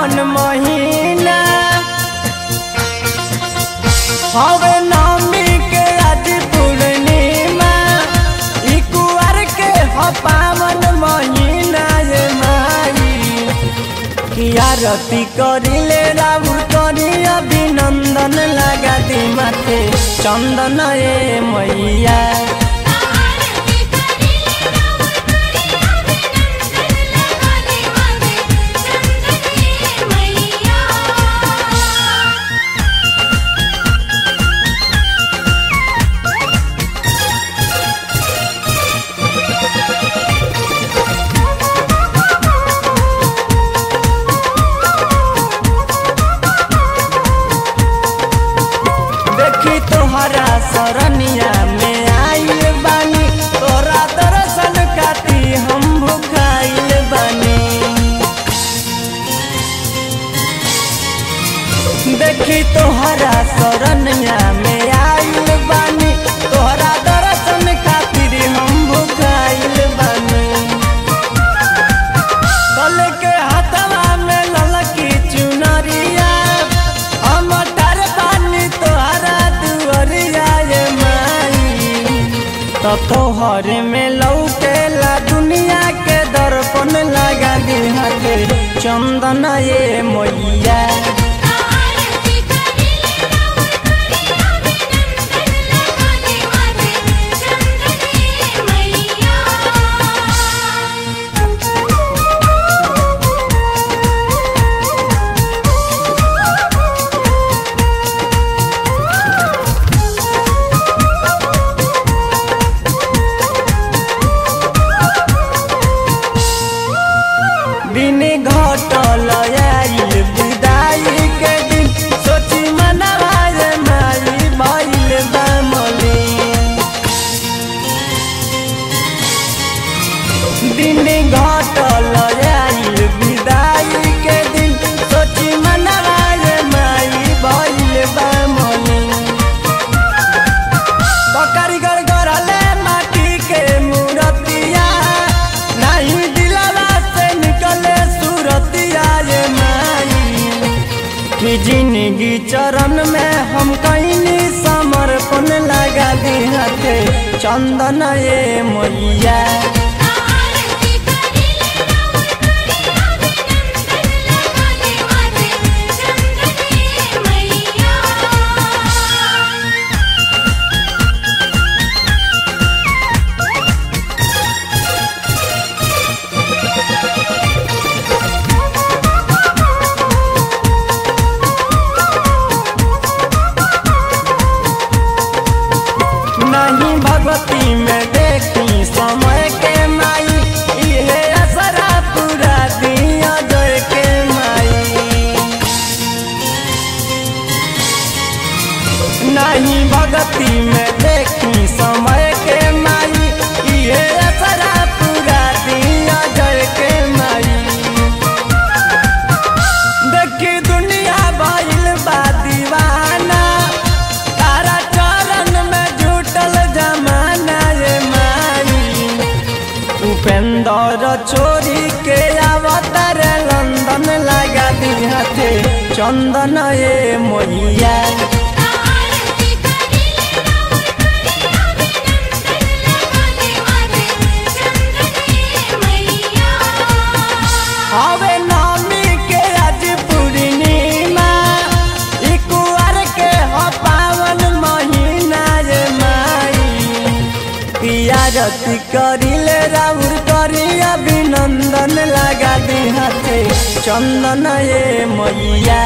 पावन महीना हवे नवमी के आज पूर्णिमा ई कुआर के ह पावन महीना ये माई की आरती करिले राउर करी अभिनंदन लगा दी माथे चंदन ये मैया तोहरा सरनिया में आइल बानी तोरा दर्शन खाती हम भुखाइल बानी देखी तोहरा सरनिया में आइल बानी तोहरा दर्शन खातिर हम भुखाइल बानी कल के हाथवा में ललकी चुनरिया हम तार बानी तोहरा तोहर में लौटेला दुनिया के दर्पण लगा दी हाथे चंदन ये मैया दिन घटल आइल विदाई के दिन सोची मनवा मारी भइल बामली दिन घटल आइल विदाई के दिन सोची मनवा मारी भइल बामली कारीगर गढ़ले माटी के मूर्तिया नहीं दिलवा से निकले सूरतिया ये माई की जिंदगी चरण में हम कहीं समर्पण लगा दी हाथे चंदन ये मैया नहीं भगवती में देखी समय के माई इहे असरा पूरा दिया जय के माई नहीं भगवती में देखी समय के माई इहे असरा पूरा दिया जय के माई देखी दुनिया भइल बा दीवाना तारा चरण में जुटल जमाना ये माई उपेंद्र छोरी के अवतार लंदन लगा दी हाथे चंदन ये मैया हवे नवमी के आज पूर्णिमा ई कुआर के ह पावन महीना ये माई आरती करिले राउर करी अभिनंदन लगा दी हाथे चंदन ये मैया।